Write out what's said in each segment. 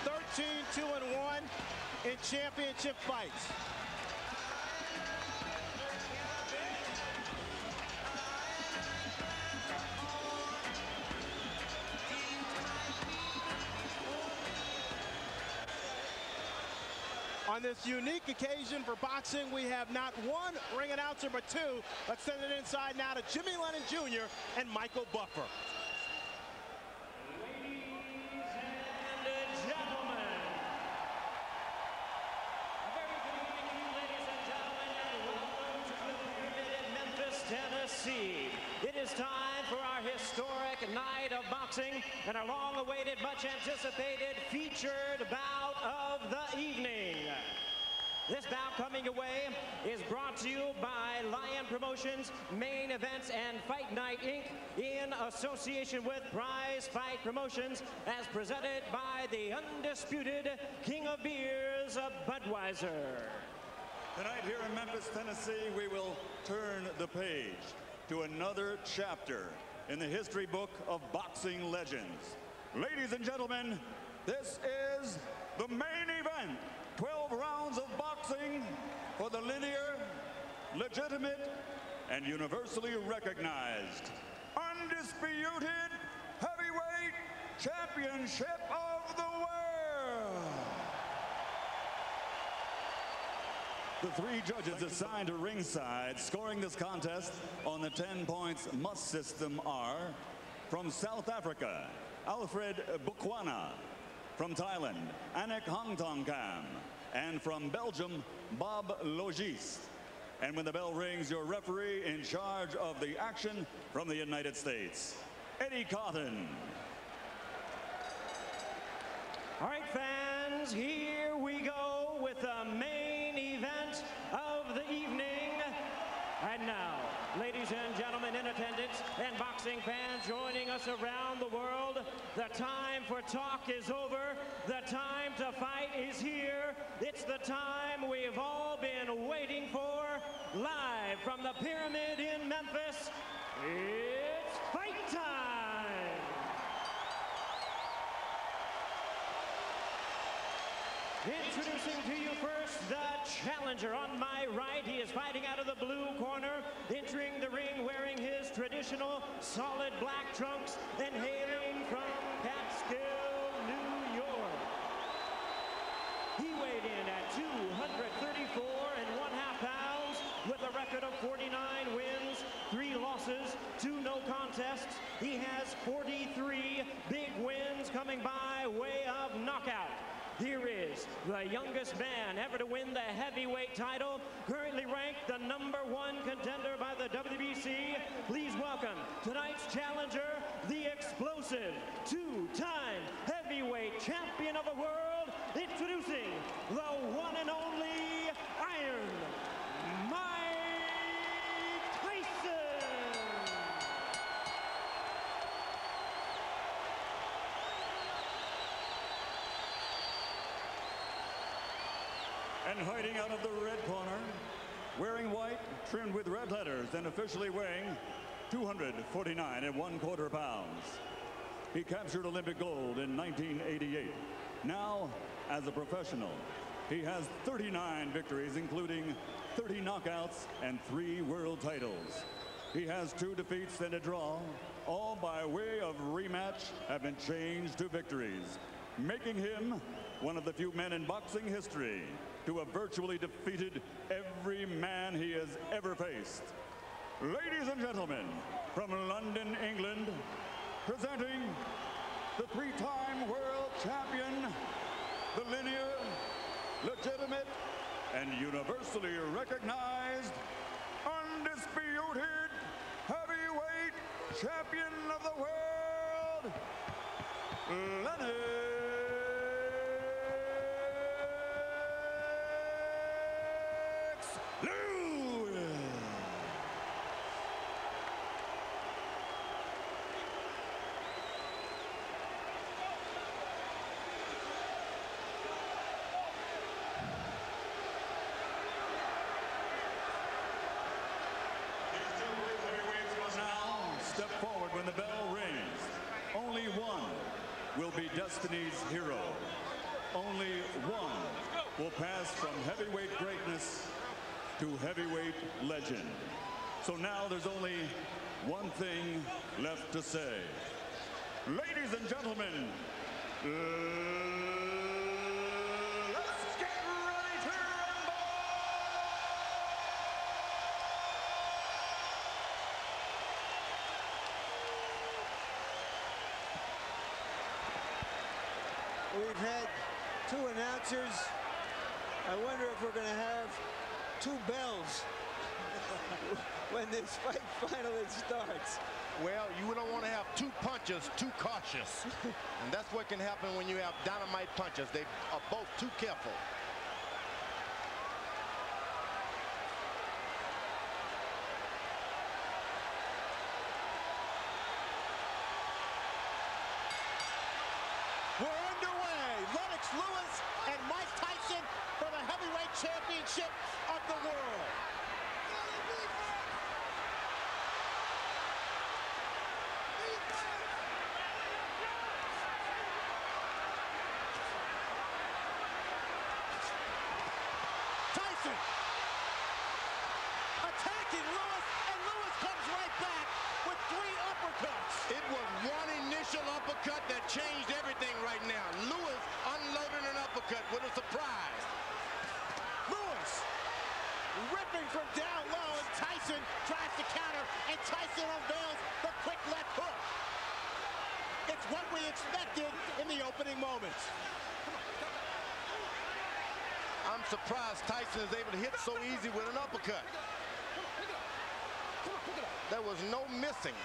13-2-1 in championship fights. On this unique occasion for boxing, we have not one ring announcer, but two. Let's send it inside now to Jimmy Lennon Jr. and Michael Buffer. Ladies and gentlemen, a very good evening to you, ladies and gentlemen, and welcome to the Pyramid in Memphis, Tennessee. It is time for our historic night of boxing and our long-awaited, much-anticipated featured bout of the evening. This bout coming away is brought to you by Lion Promotions, Main Events, and Fight Night, Inc. in association with Prize Fight Promotions, as presented by the undisputed King of Beers, Budweiser. Tonight here in Memphis, Tennessee, we will turn the page to another chapter in the history book of boxing legends. Ladies and gentlemen, this is the main event. 12 rounds of boxing for the linear, legitimate, and universally recognized, undisputed heavyweight championship of the world. The three judges assigned to ringside scoring this contest on the 10 points must system are from South Africa, Alfred Bukwana; from Thailand, Anik Hongtongkam; and from Belgium, Bob Logis. And when the bell rings, your referee in charge of the action from the United States, Eddie Cotton. All right, fans, here we go with the main event of the evening. And now, ladies and gentlemen in attendance and boxing fans joining us around the world, the time for talk is over. The time to fight is here. It's the time we've all been waiting for. Live from the Pyramid in Memphis, it's fight time! Introducing to you first the challenger. On my right, he is fighting out of the blue corner, entering the ring wearing his traditional solid black trunks and hailing from Catskill, New York. He weighed in at 234 1/2 pounds with a record of 49 wins, 3 losses, 2 no contests. He has 43 big wins coming by way of knockout. Here is the youngest man ever to win the heavyweight title, currently ranked the #1 contender by the WBC. Please welcome tonight's challenger, the explosive 2-time heavyweight champion of the world, introducing the one and only Iron Mike Tyson. And hiding out of the red corner, wearing white, trimmed with red letters, and officially weighing 249 1/4 pounds. He captured Olympic gold in 1988. Now, as a professional, he has 39 victories, including 30 knockouts and 3 world titles. He has 2 defeats and a draw, all by way of rematch have been changed to victories, making him one of the few men in boxing history to have virtually defeated every man he has ever faced. Ladies and gentlemen, from London, England, presenting the 3-time world champion, the linear, legitimate, and universally recognized, undisputed heavyweight champion of the world, Lennox Lewis. Step forward when the bell rings. Only one will be Destiny's hero. only one will pass from heavyweight greatness to heavyweight legend. So now there's only one thing left to say. Ladies and gentlemen, let's get ready to rumble! We've had two announcers. I wonder if we're going to have two bells when this fight finally starts. Well, you don't want to have two punchers too cautious. And that's what can happen when you have dynamite punchers. They are both too careful. We're underway. Lennox Lewis and Mike Tyson for the heavyweight championship of the world. Tyson attacking Lewis, and Lewis comes right back with 3 uppercuts. It was one initial uppercut that changed everything right now. Lewis unloading an uppercut with a surprise. Lewis ripping from down low, and Tyson tries to counter, and Tyson unveils the quick left hook. It's what we expected in the opening moments. I'm surprised Tyson is able to hit so easy with an uppercut. There was no missing.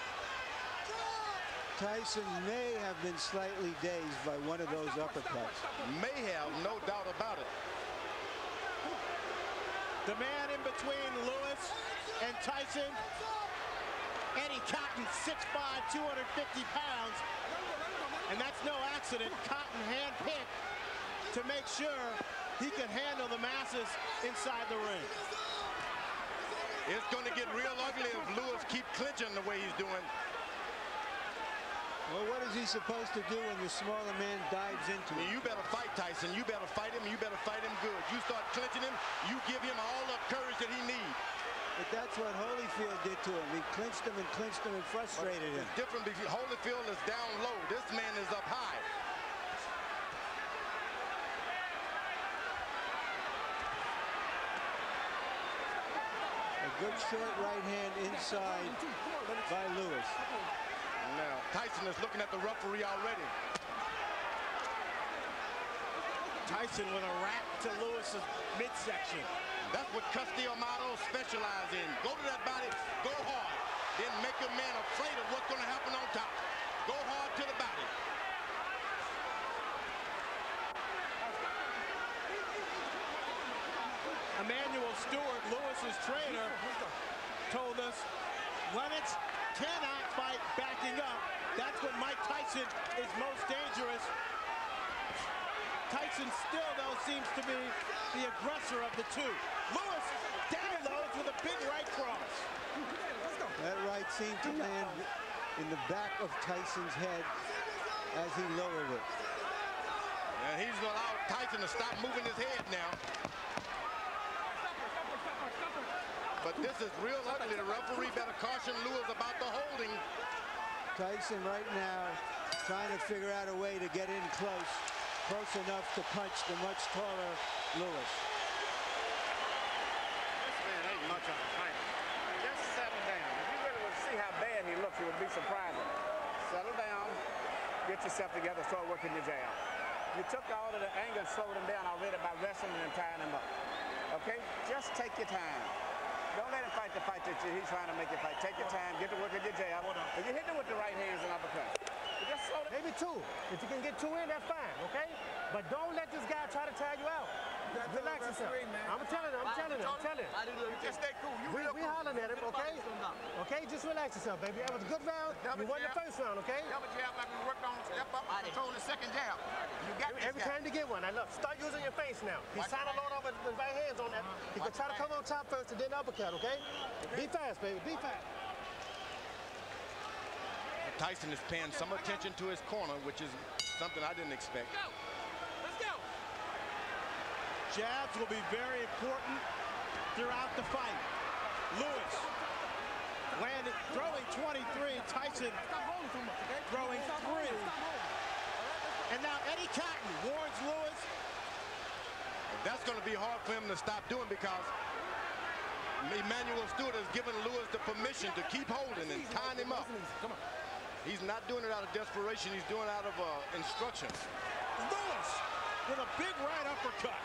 Tyson may have been slightly dazed by one of those uppercuts. May have, no doubt about it. The man in between Lewis and Tyson, Eddie Cotton, 6'5", 250 pounds. And that's no accident. Cotton handpicked to make sure he could handle the masses inside the ring. It's going to get real ugly if Lewis keeps clinching the way he's doing. Well, what is he supposed to do when the smaller man dives into him? You better fight Tyson. You better fight him. You better fight him good. You start clinching him, you give him all the courage that he needs. But that's what Holyfield did to him. He clinched him and frustrated him. It's different because Holyfield is down low. This man is up high. A good short right hand inside by Lewis. Now, Tyson is looking at the referee already. Tyson with a wrap to Lewis's midsection. That's what Castillo specialize in. Go to that body, go hard. Then make a man afraid of what's going to happen on top. Go hard to the body. Emmanuel Stewart, Lewis's trainer, told us Lennox cannot fight backing up. That's when Mike Tyson is most dangerous. Tyson still, though, seems to be the aggressor of the two. Lewis downloads with a big right cross. That right seemed to land in the back of Tyson's head as he lowered it. And he's allowed Tyson to stop moving his head now. But this is real ugly. The referee better caution Lewis about the holding. Tyson right now trying to figure out a way to get in close enough to punch the much taller Lewis. This man ain't much of a fighter. Just settle down. If you really would see how bad he looks, it would be surprising. Settle down, get yourself together, start working your jab. You took all of the anger and slowed him down already by wrestling and tying him up. Okay? Just take your time. Don't let him fight the fight that he's trying to make you fight. Take your time, get to work at your jab. And you hit him with the right hands and uppercuts. Just slow down. Maybe 2. If you can get 2 in, that's fine, okay? But don't let this guy try to tire you out. Relax yourself. I'm telling him. Just stay cool. We hollering at him, okay? Okay, just relax yourself, baby. That was a good round. You won the first round, okay? Double jab like we worked on, step up, control the second jab. You got this Every time you get one, I love. Start using your face now. He's trying to load up with his right hands on that. He can try to come on top first and then uppercut, okay? Be fast, baby. Be fast. Tyson is paying some attention to his corner, which is something I didn't expect. Let's go. Jabs will be very important throughout the fight. Lewis landed, throwing 23. Tyson throwing 3. And now Eddie Cotton warns Lewis. That's going to be hard for him to stop doing because Emmanuel Stewart has given Lewis the permission to keep holding and tying him up. He's not doing it out of desperation. He's doing it out of instructions. Lewis with a big right uppercut.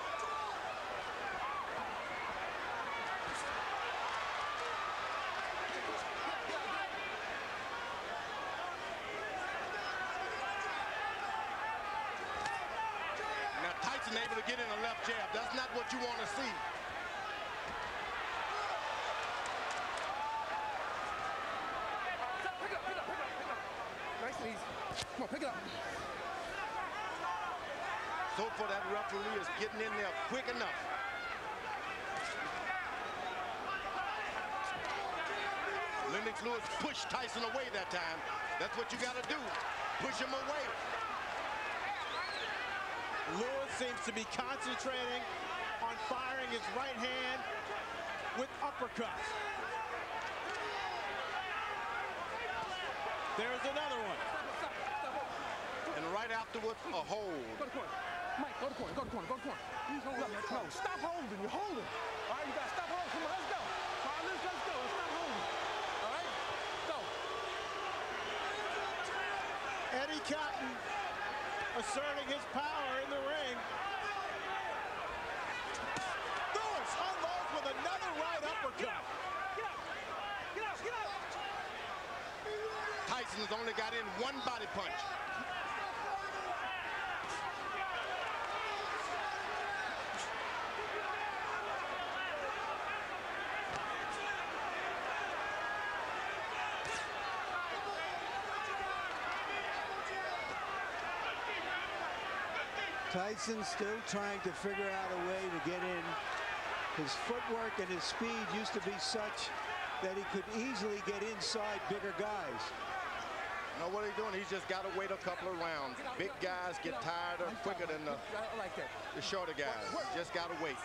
Tyson able to get in a left jab. That's not what you want to see. Pick up. Nice and easy. Come on, pick it up. So far, that referee is getting in there quick enough. Lennox Lewis pushed Tyson away that time. That's what you got to do. Push him away. Lewis seems to be concentrating on firing his right hand with uppercuts. There's another one. And right afterwards, a hold. Go to corner. Mike, go to corner. No, stop holding. You're holding. All right, you got to stop holding. Come on, let's go. All right, let's go. Let's stop holding. All right, go. Eddie Cotton asserting his power in the ring. Lewis unloads with another right uppercut. Get up. Tyson's only got in one body punch. Tyson still trying to figure out a way to get in. His footwork and his speed used to be such that he could easily get inside bigger guys. You know what he's doing? He's just got to wait a couple of rounds. Big guys get tired or quicker than the shorter guys. Just got to wait.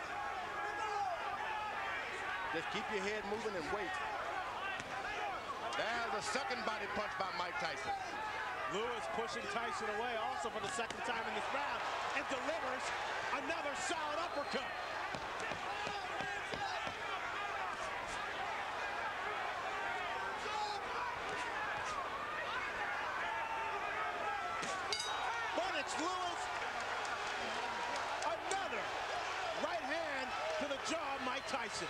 Just keep your head moving and wait. There's a second body punch by Mike Tyson. Lewis pushing Tyson away also for the second time in this round and delivers another solid uppercut. Lennox Lewis, another right hand to the jaw of Mike Tyson.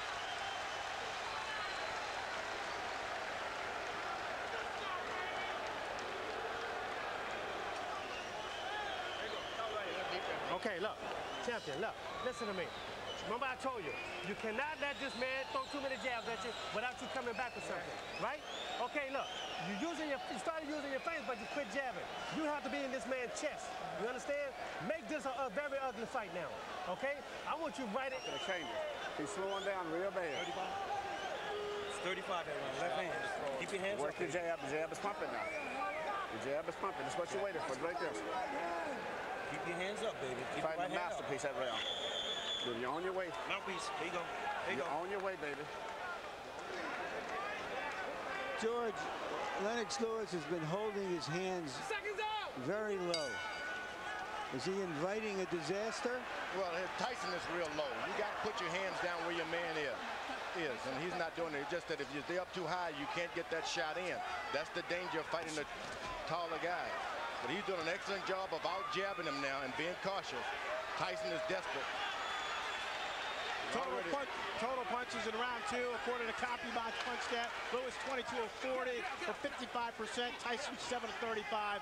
Okay, look, champion, look, listen to me. Remember I told you, you cannot let this man throw too many jabs at you without you coming back with something, right? Okay, look, you started using your face, but you quit jabbing. You have to be in this man's chest. You understand? Make this a very ugly fight now, okay? I want you right at... Gonna change it. He's slowing down real bad. 35? It's 35 that one, left hand. Keep your hands Work up. your jab. The jab is pumping now. The jab is pumping. That's what you're waiting for. Right there. Keep your hands up, baby. Keep your Fighting right the hand up. masterpiece that round. Dude, you're on your way. Mouthpiece. There you go. There you You're go. on your way, baby. George, Lennox Lewis has been holding his hands very low. Is he inviting a disaster? Well, Tyson is real low. You got to put your hands down where your man is, and he's not doing it. It's just that if you're up too high, you can't get that shot in. That's the danger of fighting the taller guy. But he's doing an excellent job of out-jabbing him now and being cautious. Tyson is desperate. Total punches in round 2, according to CompuBox PunchStat. Lewis 22 of 40 for 55%. Tyson 7 of 35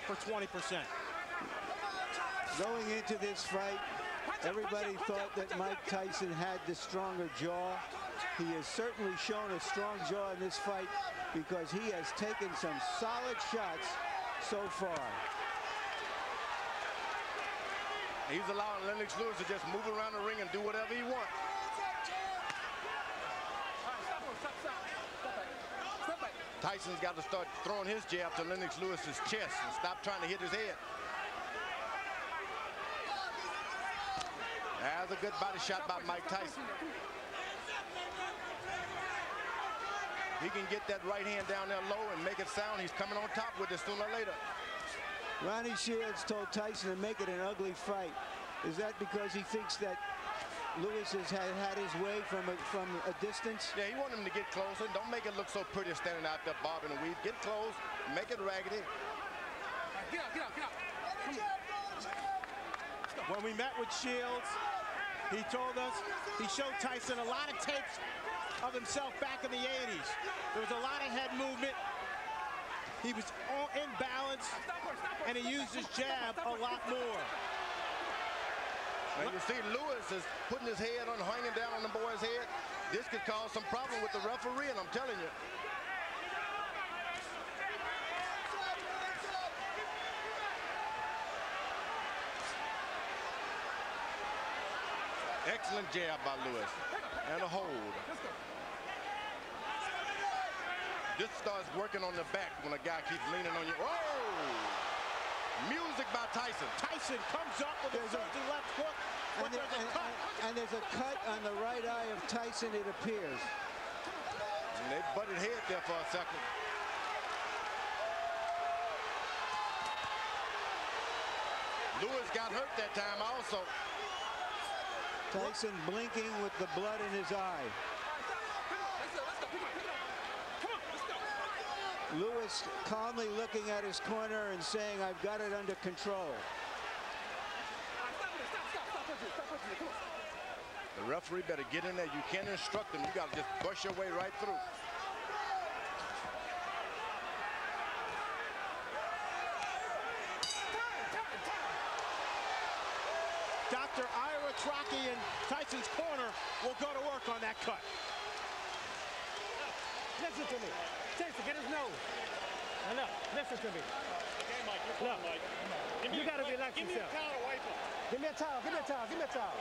for 20%. Going into this fight, everybody thought that Mike Tyson had the stronger jaw. He has certainly shown a strong jaw in this fight because he has taken some solid shots so far. He's allowing Lennox Lewis to just move around the ring and do whatever he wants. Tyson's got to start throwing his jab to Lennox Lewis's chest and stop trying to hit his head. That's a good body shot by Mike Tyson. He can get that right hand down there low and make it sound. He's coming on top with it sooner or later. Ronnie Shields told Tyson to make it an ugly fight. Is that because he thinks that Lewis has had his way from a distance? Yeah, he wanted him to get closer. Don't make it look so pretty standing out there bobbing and weave. Get close, make it raggedy. Get out. When we met with Shields, he told us he showed Tyson a lot of tapes of himself back in the 80s. There was a lot of head movement. He was all in balance, and he used his jab a lot more. And you see Lewis is putting his head on, hanging down on the boy's head. This could cause some problem with the referee, and I'm telling you. Excellent jab by Lewis. And a hold. This starts working on the back when a guy keeps leaning on you. Whoa! Music by Tyson. Tyson comes up with a surging left hook, but there's a cut. And there's a cut on the right eye of Tyson, it appears. And they butted head there for a second. Lewis got hurt that time also. Tyson blinking with the blood in his eye. Lewis calmly looking at his corner and saying, I've got it under control. The referee better get in there. You can't instruct him. You got to just brush your way right through. Dr. Ira Trocchi in Tyson's corner will go to work on that cut. Listen to me. Tyson, get his nose. Now look, listen to me. Okay, Mike, you're Look, Mike. you got to relax Give me a yourself. towel to wipe him. Give me a towel, give me a towel, give me a towel.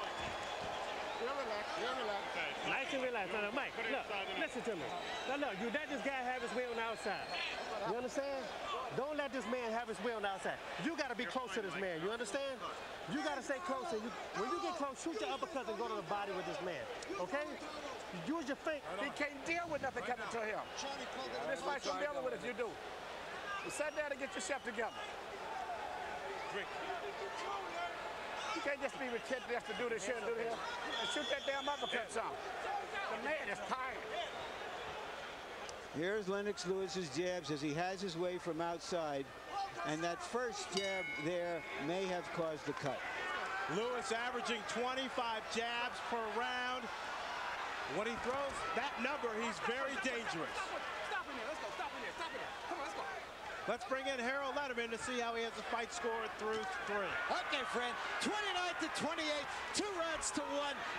You're relaxed. Okay. Nice and relaxed. Now, Mike, Put it look, inside the net. listen to me. Now, look, you let this guy have his way on the outside. You understand? Don't let this man have his way on the outside. You got to be close to this man. You understand? You got to stay close. And when you get close, shoot your uppercut and go to the body with this man. Okay? Use your feet. He can't deal with nothing coming to him. This fight's gonna be over with if you do. You sit down and get yourself together. You can't just be retentive just to do this here and do this here. And shoot that damn uppercut some. The man is tired. Here's Lennox Lewis's jabs as he has his way from outside. And that first jab there may have caused the cut. Lewis averaging 25 jabs per round. When he throws that number, he's very dangerous. Stop in there. Let's go. Stop in there. Stop in there. Come on, let's go. Let's bring in Harold Letterman to see how he has the fight scored through 3. Okay, Fred, 29-28, 2 rounds to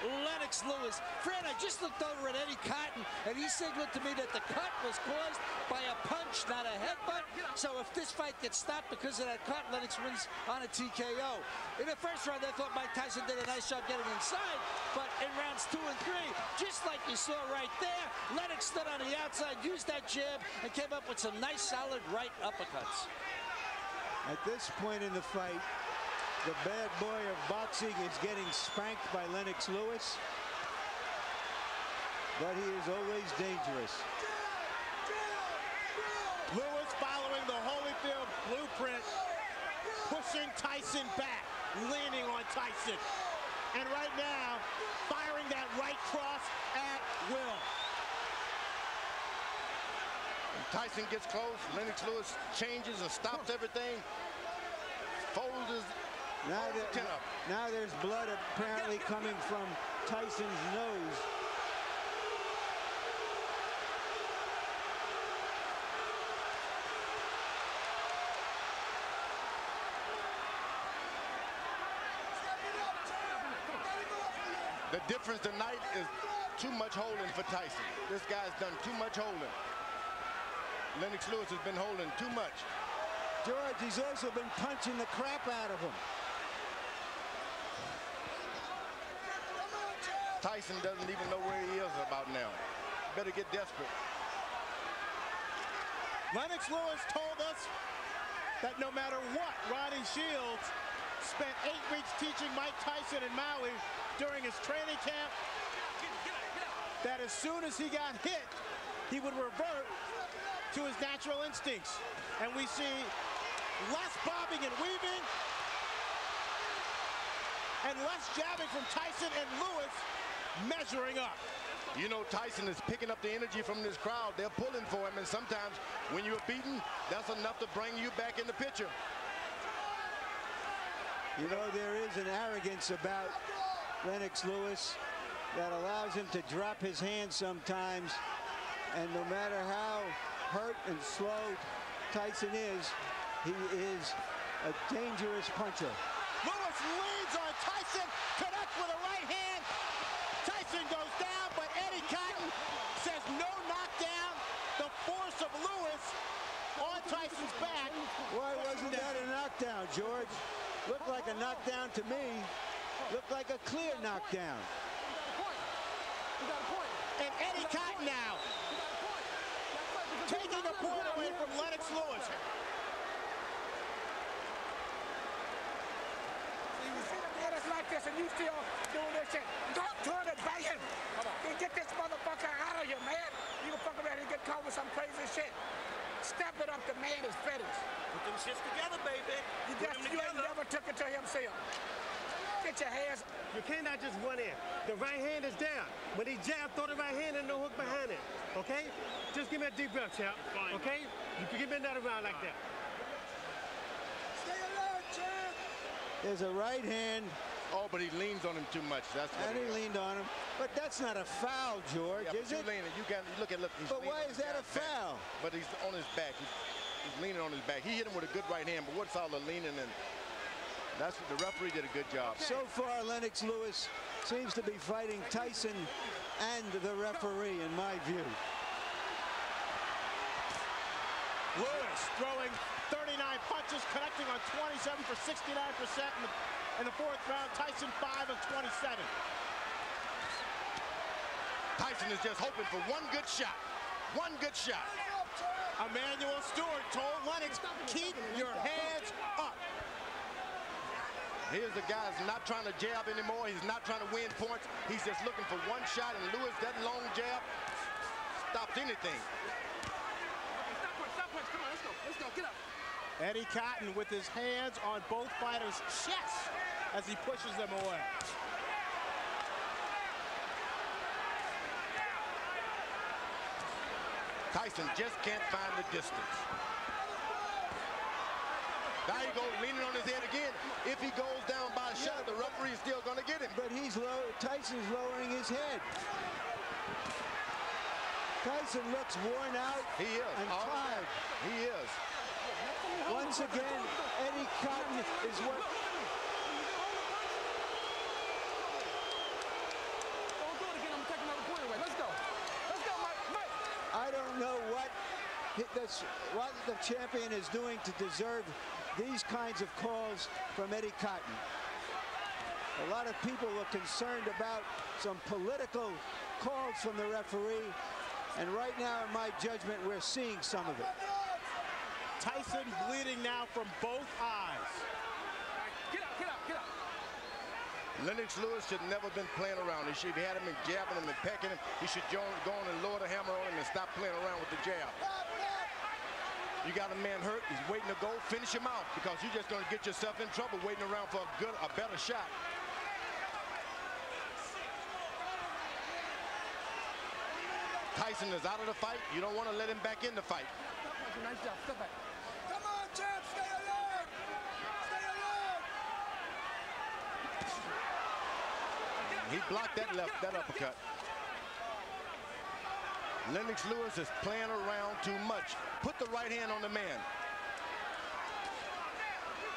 1, Lennox Lewis. Fred, I just looked over at Eddie Cotton, and he signaled to me that the cut was caused by a punch, not a headbutt. So if this fight gets stopped because of that cut, Lennox wins on a TKO. In the first round, I thought Mike Tyson did a nice job getting inside, but in rounds 2 and 3, just like you saw right there, Lennox stood on the outside, used that jab, and came up with some nice, solid right uppercuts. At this point in the fight, the bad boy of boxing is getting spanked by Lennox Lewis, but he is always dangerous. Lewis following the Holyfield blueprint, pushing Tyson back, leaning on Tyson. And right now, firing that right cross at will. Tyson gets close. Lennox Lewis changes and stops everything. Folds his chin up. Now there's blood apparently coming from Tyson's nose. The difference tonight is too much holding for Tyson. This guy's done too much holding. Lennox Lewis has been holding too much. George, he's also been punching the crap out of him. Tyson doesn't even know where he is about now. Better get desperate. Lennox Lewis told us that no matter what Ronnie Shields spent 8 weeks teaching Mike Tyson in Maui during his training camp that as soon as he got hit, he would revert to his natural instincts. And we see less bobbing and weaving and less jabbing from Tyson, and Lewis measuring up. You know, Tyson is picking up the energy from this crowd. They're pulling for him, and sometimes when you're beaten, that's enough to bring you back in the picture. You know, there is an arrogance about Lennox Lewis that allows him to drop his hands sometimes, and no matter how hurt and slow Tyson is, he is a dangerous puncher. Lewis leads on Tyson, connects with a right hand. Tyson goes down, but Eddie Cotton says no knockdown. The force of Lewis on Tyson's back. Why wasn't that a knockdown, George? Looked like a knockdown to me. Looked like a clear knockdown. And Eddie Cotton now taking a point away from Lennox Lewis. Like this, and you still doing this shit. Don't turn it, bang him. Get this motherfucker out of here, man. You can fuck around and get caught with some crazy shit. Step it up, the man is finished. Put them shits together, baby. You ain't never took it to himself. Get your hands. You cannot just run in. The right hand is down. When he jab, throw the right hand and no hook behind it. Okay? Just give me a deep breath, champ. Okay? You can give me another round like that. Stay alert, champ. There's a right hand. Oh, but he leans on him too much. That's what And he leaned on him. But that's not a foul, George, yeah, is it? Leaning. You got look at he's But why is that a back. foul? But he's on his back. He's leaning on his back. He hit him with a good right hand, but what's all the leaning? And that's what the referee did a good job. So far, Lennox Lewis seems to be fighting Tyson and the referee, in my view. Lewis throwing 39 punches, connecting on 27 for 69% in the fourth round. Tyson 5 of 27. Tyson is just hoping for one good shot. One good shot. Emmanuel Stewart told Lennox, keep your hands up. Here's the guy who's not trying to jab anymore. He's not trying to win points. He's just looking for one shot, and Lewis, that long jab stopped anything. Come on, let's go, get up. Eddie Cotton with his hands on both fighters' chests as he pushes them away. Tyson just can't find the distance. There he goes, leaning on his head again. If he goes down by a shot, the referee is still going to get him. But Tyson's lowering his head. Tyson looks worn out He is. and tired. He is. Once again, Eddie Cotton is what... Don't do it again. I'm taking another point away. Let's go. Let's go, Mike. I don't know what the champion is doing to deserve these kinds of calls from Eddie Cotton. A lot of people were concerned about some political calls from the referee, and right now, in my judgment, we're seeing some of it. Tyson bleeding now from both eyes. Get up. Lennox Lewis should never been playing around. He should have had him and jabbing him and pecking him. He should go on and lower the hammer on him and stop playing around with the jab. You got a man hurt, he's waiting to go, finish him out, because you're just going to get yourself in trouble waiting around for a better shot. Tyson is out of the fight. You don't want to let him back in the fight. Nice job. Step back. Come on, champ. Stay alert. Stay alert. He blocked that uppercut. Lennox Lewis is playing around too much. Put the right hand on the man.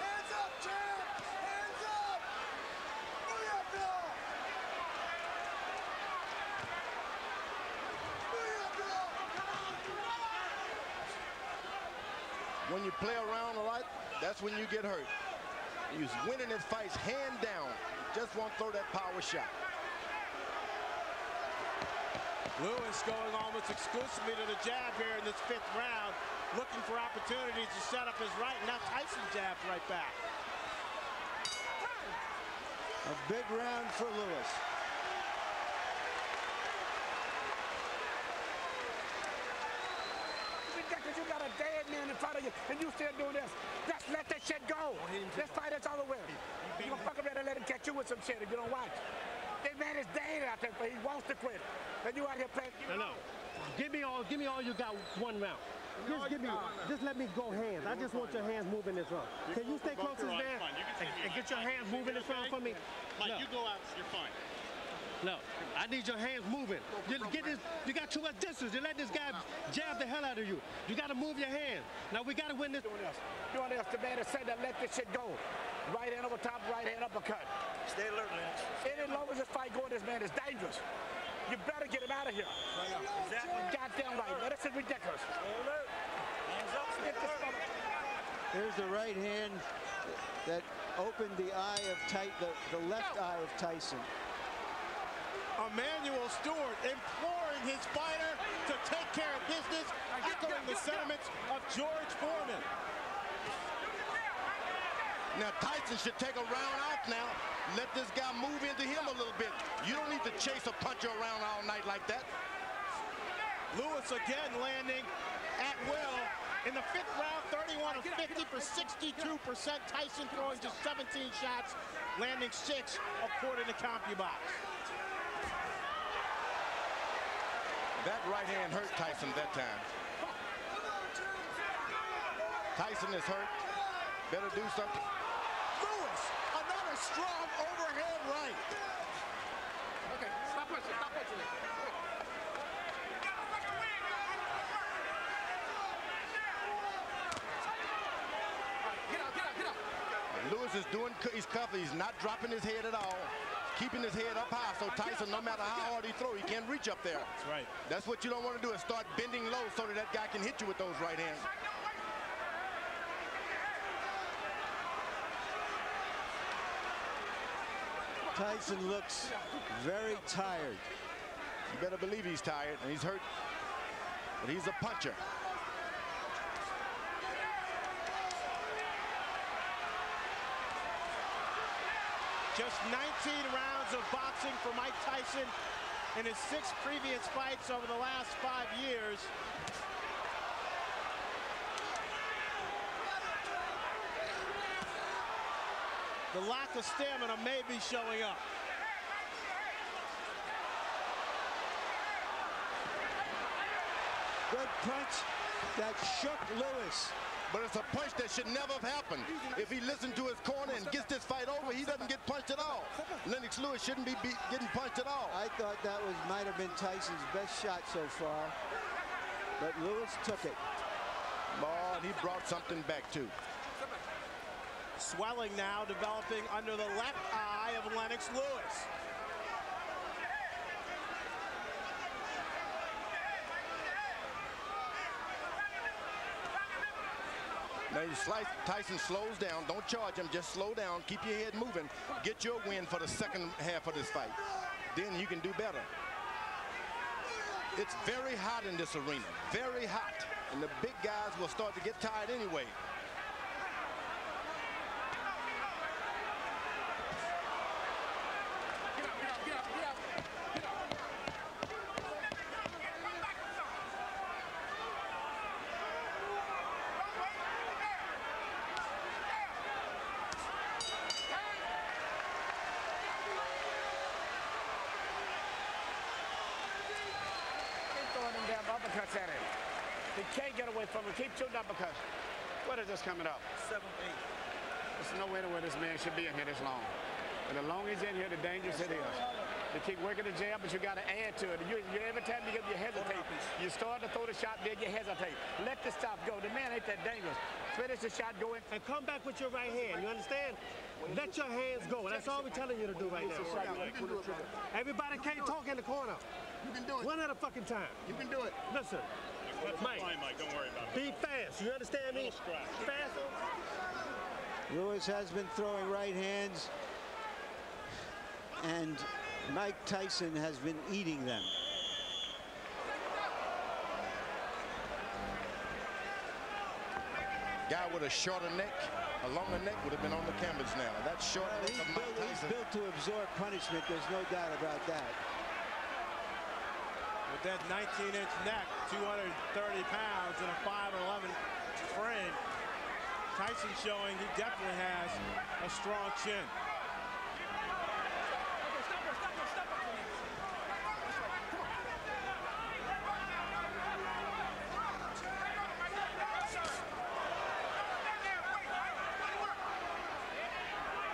Hands up, champ. Hands up. Booyah, When you play around a lot, that's when you get hurt. He's winning his fights hand down. Just won't throw that power shot. Lewis going almost exclusively to the jab here in this fifth round, looking for opportunities to set up his right. Now Tyson jabs right back. A big round for Lewis. You got a dead man in front of you, and you still doing this. Just let that shit go. This fight is all the way. You gonna fuck around and let him catch you with some shit if you don't watch. This man is dead out there, but he wants to quit. And you out here playing. No. Give me all you got one round. Just let me go hands. I just want your hands moving this round. Can you stay close to this man and get your hands moving this round for me? Mike, you go out, you're fine. No, I need your hands moving. You got too much distance. You let this guy jab the hell out of you. You got to move your hands. Now we got to win this. Doing this. The man has said that let this shit go. Right hand over top, right hand uppercut. Stay alert, Lennox. Any longer this fight going, this man is dangerous. You better get him out of here. Exactly. Goddamn right. Now, this is ridiculous. Stay alert. Hands up, stay alert. Here's the right hand that opened the eye of the left eye of Tyson. Emmanuel Stewart imploring his fighter to take care of business, echoing the sentiments of George Foreman. Now Tyson should take a round off now. Let this guy move into him a little bit. You don't need to chase a puncher around all night like that. Lewis again landing at will. In the fifth round, 31 of 50 for 62%. Tyson throwing just 17 shots, landing 6 according to CompuBox. That right hand hurt Tyson that time. Tyson is hurt. Better do something. Lewis, another strong overhand right. Okay, stop pushing. Get out. Lewis is doing, he's cuffing. He's not dropping his head at all. Keeping his head up high, so Tyson, no matter how hard he throws, he can't reach up there. That's right. That's what you don't want to do, is start bending low so that guy can hit you with those right hands. Tyson looks very tired. You better believe he's tired, and he's hurt, but he's a puncher. Just 19 rounds of boxing for Mike Tyson in his 6 previous fights over the last 5 years. The lack of stamina may be showing up. Good punch that shook Lewis. But it's a punch that should never have happened. If he listened to his corner and gets this fight over, he doesn't get punched at all. Lennox Lewis shouldn't be getting punched at all. I thought that might have been Tyson's best shot so far, but Lewis took it. Oh, and he brought something back too. Swelling now developing under the left eye of Lennox Lewis. Now Tyson slows down. Don't charge him. Just slow down. Keep your head moving. Get your win for the second half of this fight. Then you can do better. It's very hot in this arena. Very hot. And the big guys will start to get tired anyway. Uppercuts at him. He can't get away from him. Keep shooting uppercuts. What is this coming up? 7-8. There's no way to where this man should be in here this long. And the longer he's in here, the dangerous it is. They keep working the jab, but you got to add to it. Every time you hesitate, you start to throw the shot, then you hesitate. Let the stop go. The man ain't that dangerous. Finish the shot, go in. And come back with your right hand. You understand? Let your hands go. That's all we're telling you to do right now. Everybody can't talk in the corner. You can do it. One at a fucking time. You can do it. Listen, Mike, Don't worry about it. be fast. You understand me? Faster. Lewis has been throwing right hands, and Mike Tyson has been eating them. Guy with a shorter neck, a longer neck would have been on the canvas now. That short neck of Mike Tyson. He's built to absorb punishment. There's no doubt about that. With that 19-inch neck, 230 pounds, and a 5'11" frame, Tyson showing he definitely has a strong chin.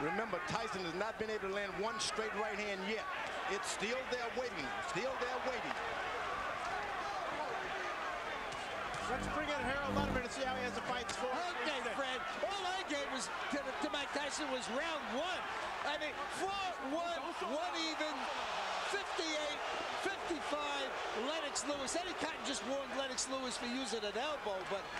Remember, Tyson has not been able to land one straight right hand yet. It's still there waiting, still there waiting. Let's bring in Harold Letterman and see how he has the fights for. Okay, Fred. All I gave was to Mike Tyson was round one. I mean, 4-1, one even, 58, 55. Lennox Lewis. Eddie Cotton just warned Lennox Lewis for using an elbow,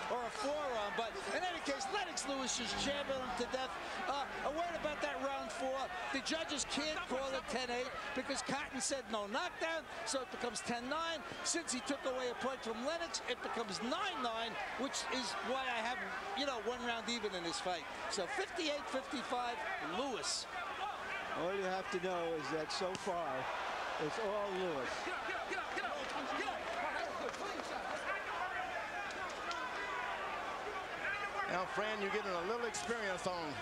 or a forearm. But in any case, Lennox Lewis just champion him to death. A word about that round 4. The judges can't call it 10-8 because Cotton said no knockdown, so it becomes 10-9. Since he took away a point from Lennox, it becomes 9-9, which is why I have, one round even in this fight. So 58-55, Lewis. All you have to know is that so far, it's all Lewis. Now, Fran, you're getting a little experience on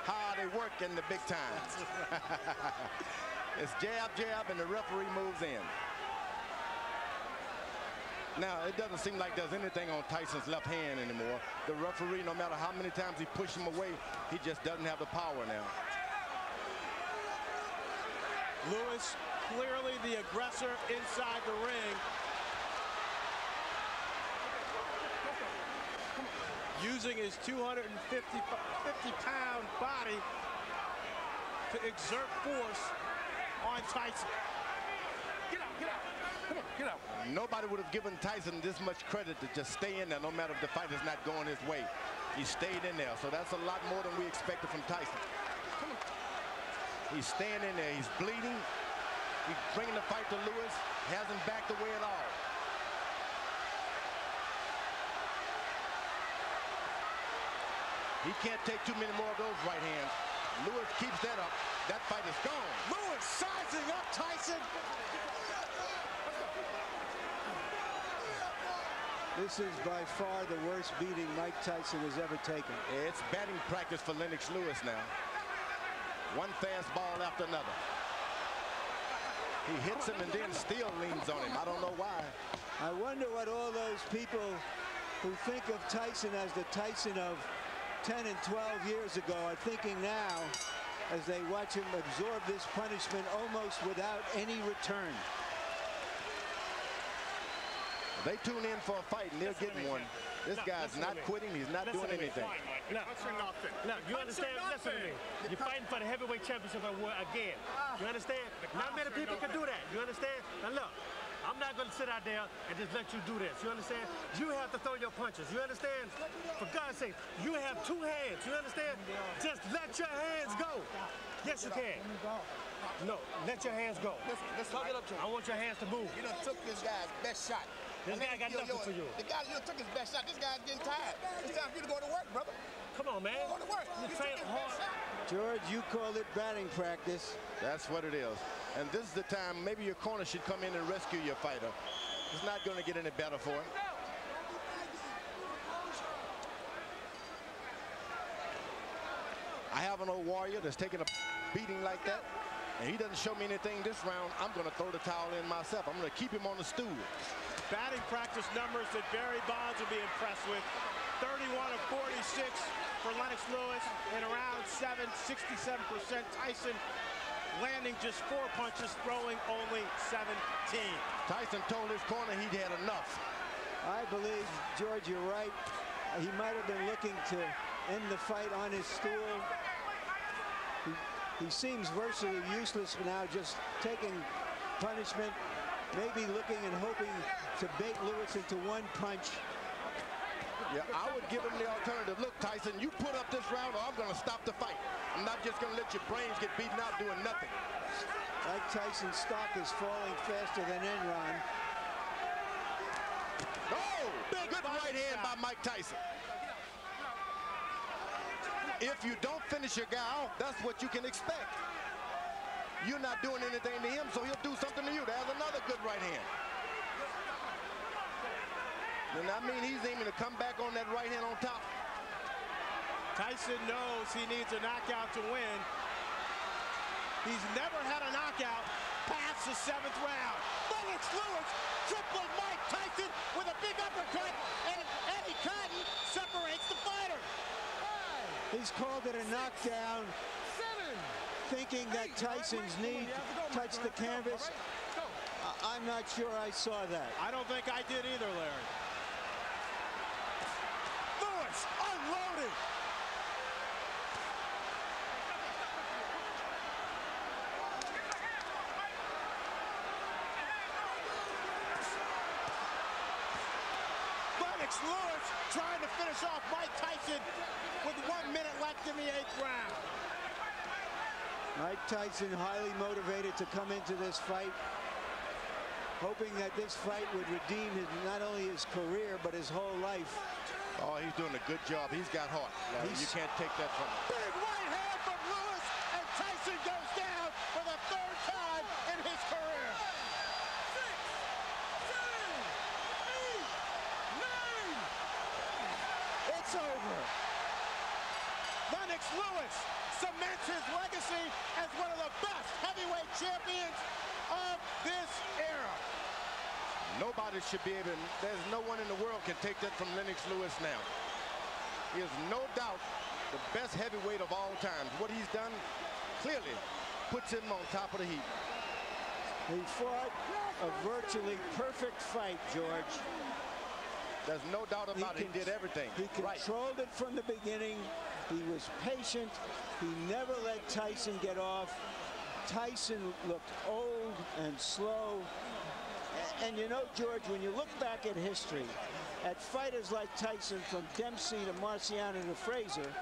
how they work in the big times. It's jab, jab, and the referee moves in. Now, it doesn't seem like there's anything on Tyson's left hand anymore. The referee, no matter how many times he pushes him away, he just doesn't have the power now. Lewis, clearly the aggressor inside the ring. Using his 250-pound body to exert force on Tyson. Get out, get out. Come on, get out. Nobody would have given Tyson this much credit to just stay in there no matter if the fight is not going his way. He stayed in there, so that's a lot more than we expected from Tyson. Come on. He's staying in there. He's bleeding. He's bringing the fight to Lewis. Hasn't backed away at all. He can't take too many more of those right hands. Lewis keeps that up. That fight is gone. Lewis sizing up Tyson. This is by far the worst beating Mike Tyson has ever taken. It's batting practice for Lennox Lewis now. One fastball after another. He hits him and then still leans on him. I don't know why. I wonder what all those people who think of Tyson as the Tyson of 10 and 12 years ago are thinking now as they watch him absorb this punishment almost without any return. They tune in for a fight and they're getting one. This guy's not quitting. He's not doing anything. No, you understand? Listen to me. You're fighting for the heavyweight championship again. You understand? Not many people can do that. You understand? Now look, I'm not going to sit out there and just let you do this. You understand? You have to throw your punches. You understand? For God's sake, you have 2 hands. You understand? Just let your hands go. Yes, you can. No, let your hands go. Let's hug it up to him. I want your hands to move. You done took this guy's best shot. This guy got nothing for you. The guy you took his best shot. This guy's getting tired. It's time for you to go to work, brother. Come on, man. Go to work. You train hard. George, you call it batting practice. That's what it is. And this is the time maybe your corner should come in and rescue your fighter. It's not going to get any better for him. I have an old warrior that's taking a beating like that, and he doesn't show me anything this round. I'm going to throw the towel in myself. I'm going to keep him on the stool. Batting practice numbers that Barry Bonds will be impressed with. 31 of 46 for Lennox Lewis in around 67%. Tyson landing just 4 punches, throwing only 17. Tyson told his corner he'd had enough. I believe, George, you're right. He might have been looking to end the fight on his stool. He seems virtually useless now, just taking punishment, maybe looking and hoping to bait Lewis into one punch. Yeah, I would give him the alternative. Look, Tyson, you put up this round or I'm going to stop the fight. I'm not just going to let your brains get beaten out doing nothing. Mike Tyson's stock is falling faster than Enron. Oh, good right hand by Mike Tyson. If you don't finish your guy off, that's what you can expect. You're not doing anything to him, so he'll do something to you. There's another good right hand. And I mean, he's aiming to come back on that right hand on top. Tyson knows he needs a knockout to win. He's never had a knockout past the 7th round. Alex Lewis tripling Mike Tyson with a big uppercut, and Eddie Cotton separates the fighter. He's called it a knockdown, thinking that Tyson's knee touched the canvas. I'm not sure I saw that. I don't think I did either, Larry. Lewis unloaded. Alex Lewis trying to finish off Mike Tyson with 1 minute left in the 8th round. Mike Tyson highly motivated to come into this fight, hoping that this fight would redeem not only his career, but his whole life. Oh, he's doing a good job. He's got heart. You can't take that from him. Big right hand from Lewis, and Tyson goes down for the 3rd time in his career. 6, 7, 8, 9. It's over. Lennox Lewis cements his legacy as one of the best heavyweight champions of this era. Nobody should be able, there's no one in the world can take that from Lennox Lewis now. He is no doubt the best heavyweight of all time. What he's done clearly puts him on top of the heap. He fought a virtually perfect fight, George. There's no doubt about it. He did everything. He controlled it from the beginning. He was patient. He never let Tyson get off. Tyson looked old and slow. And you know, George, when you look back at history, at fighters like Tyson, from Dempsey to Marciano to Frazier,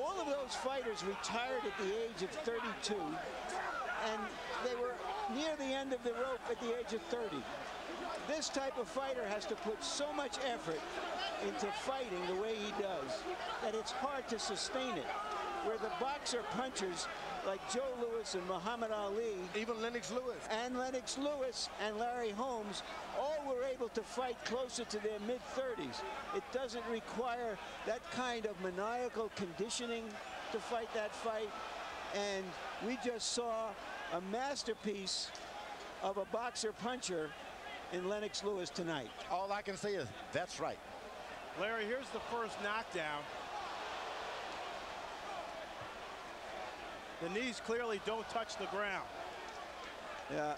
all of those fighters retired at the age of 32, and they were near the end of the rope at the age of 30. This type of fighter has to put so much effort into fighting the way he does that it's hard to sustain it. Where the boxer punchers like Joe Louis and Muhammad Ali, even Lennox Lewis, and Larry Holmes, all were able to fight closer to their mid-30s. It doesn't require that kind of maniacal conditioning to fight that fight. And we just saw a masterpiece of a boxer puncher in Lennox Lewis tonight. All I can say is that's right. Larry, here's the first knockdown. The knees clearly don't touch the ground. Yeah.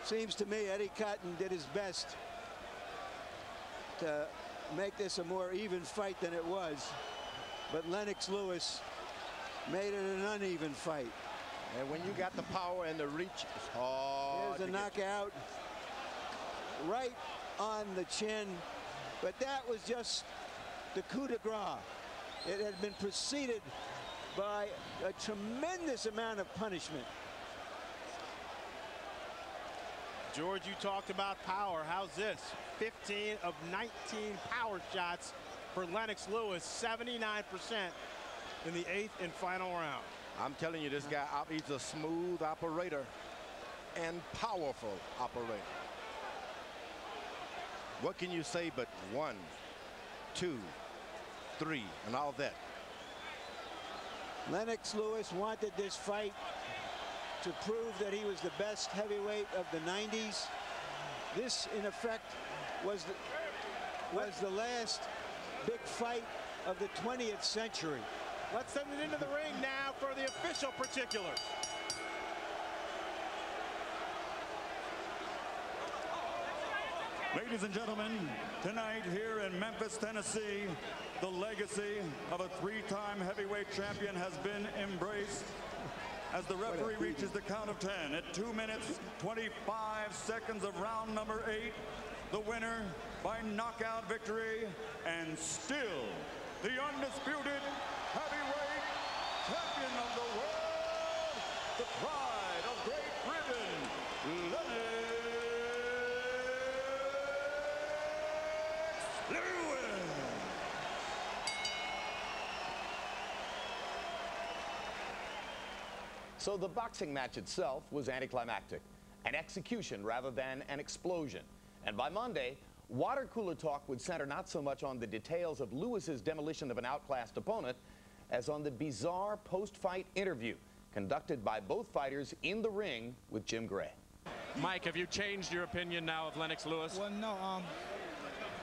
Seems to me Eddie Cotton did his best to make this a more even fight than it was. But Lennox Lewis made it an uneven fight. And when you got the power and the reach, it's hard. Here's a knockout right on the chin. But that was just the coup de grace. It had been preceded by a tremendous amount of punishment. George, you talked about power. How's this? 15 of 19 power shots for Lennox Lewis, 79% in the 8th and final round. I'm telling you, this guy, he's a smooth operator and powerful operator. What can you say but 1, 2, 3, and all that? Lennox Lewis wanted this fight to prove that he was the best heavyweight of the 90s. This, in effect, was the last big fight of the 20th century. Let's send it into the ring now for the official particulars. Ladies and gentlemen, tonight here in Memphis, Tennessee, the legacy of a 3-time heavyweight champion has been embraced as the referee reaches the count of 10 at 2 minutes, 25 seconds of round number 8. The winner by knockout victory, and still the undisputed heavyweight champion of the world, the pride of Great Britain, Lennox Lewis. So the boxing match itself was anticlimactic, an execution rather than an explosion. And by Monday, water cooler talk would center not so much on the details of Lewis's demolition of an outclassed opponent as on the bizarre post-fight interview conducted by both fighters in the ring with Jim Gray. Mike, have you changed your opinion now of Lennox Lewis? Well, no.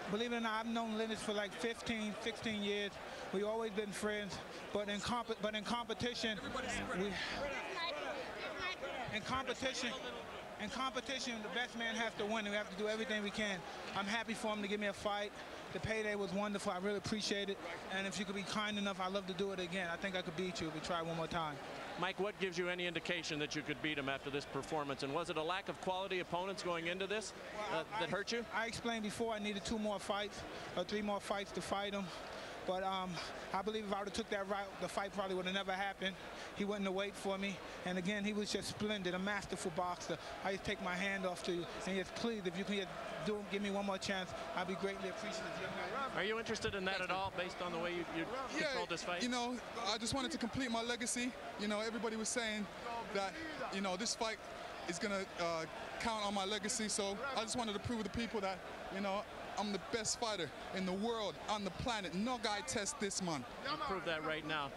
Believe it or not, I've known Lennox for like 15, 16 years. We've always been friends, but in competition, the best man has to win. We have to do everything we can. I'm happy for him to give me a fight. The payday was wonderful. I really appreciate it. And if you could be kind enough, I'd love to do it again. I think I could beat you if we try one more time. Mike, what gives you any indication that you could beat him after this performance? And was it a lack of quality opponents going into this that hurt you? I explained before I needed 2 more fights or 3 more fights to fight him. But I believe if I would have took that route, the fight probably would have never happened. He wouldn't have waited for me. And again, he was just splendid, a masterful boxer. I just take my hand off to you. And just please, if you can just give me one more chance, I'd be greatly appreciative. Are you interested in that at all, based on the way you controlled this fight? You know, I just wanted to complete my legacy. You know, everybody was saying that, you know, this fight is going to count on my legacy. So I just wanted to prove to the people that, you know, I'm the best fighter in the world, on the planet. No guy tests this, man. You proved that right now.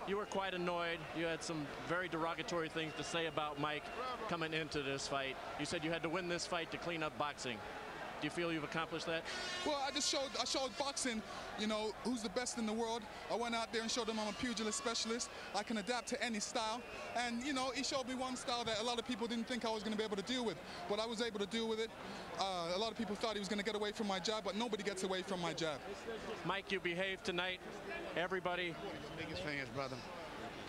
You were quite annoyed. You had some very derogatory things to say about Mike coming into this fight. You said you had to win this fight to clean up boxing. Do you feel you've accomplished that? Well, I showed boxing, you know, who's the best in the world. I went out there and showed them I'm a pugilist specialist. I can adapt to any style. And, you know, he showed me one style that a lot of people didn't think I was going to be able to deal with. But I was able to deal with it. A lot of people thought he was going to get away from my jab, but nobody gets away from my jab. Mike, you behaved tonight. Everybody. Biggest fans, brother.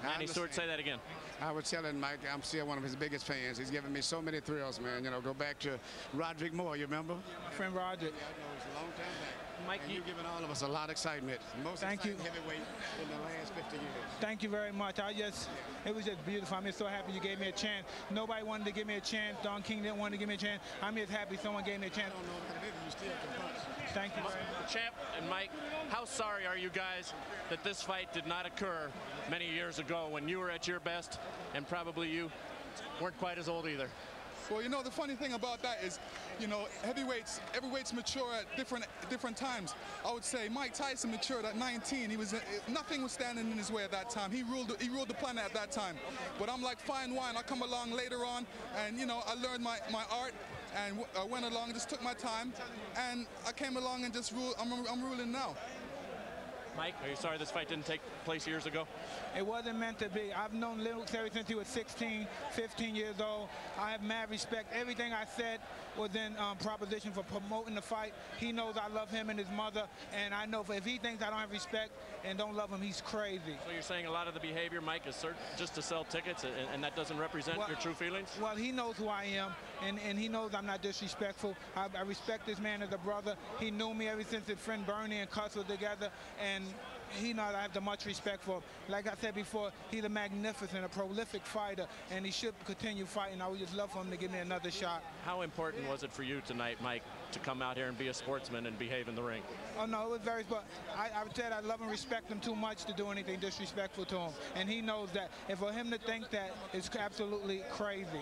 Manny Stewart, say that again. I was telling Mike, I'm still one of his biggest fans. He's given me so many thrills, man. You know, go back to Roderick Moore, you remember? My friend Roderick. Yeah, I know, it's a long time back. Mike, you've given all of us a lot of excitement. Most exciting heavyweight in the last 50 years. Thank you very much. It was just beautiful. I'm just so happy you gave me a chance. Nobody wanted to give me a chance. Don King didn't want to give me a chance. I'm just happy someone gave me a chance. I don't know what it is. You still can punch. Thank you very much. Champ and Mike, how sorry are you guys that this fight did not occur many years ago when you were at your best and probably you weren't quite as old either? Well, you know, the funny thing about that is, you know, heavyweights mature at different times. I would say Mike Tyson matured at 19. Nothing was standing in his way at that time. He ruled the planet at that time. But I'm like fine wine. I come along later on, and you know, I learned my art, and I went along and just took my time, and I came along and just ruled. I'm ruling now. Mike, are you sorry this fight didn't take place years ago? It wasn't meant to be. I've known Lennox ever since he was 16, 15 years old. I have mad respect. Everything I said was in proposition for promoting the fight. He knows I love him and his mother, and I know if he thinks I don't have respect and don't love him, he's crazy. So you're saying a lot of the behavior, Mike, is just to sell tickets, and that doesn't represent your true feelings? Well, he knows who I am, and he knows I'm not disrespectful. I respect this man as a brother. He knew me ever since his friend Bernie and Cuss were together, and he knows I have the much respect for him. Like I said before, he's a magnificent, a prolific fighter, and he should continue fighting. I would just love for him to give me another shot. How important was it for you tonight, Mike, to come out here and be a sportsman and behave in the ring? Oh, no, it was very, but I said I love and respect him too much to do anything disrespectful to him. And he knows that. And for him to think that is absolutely crazy.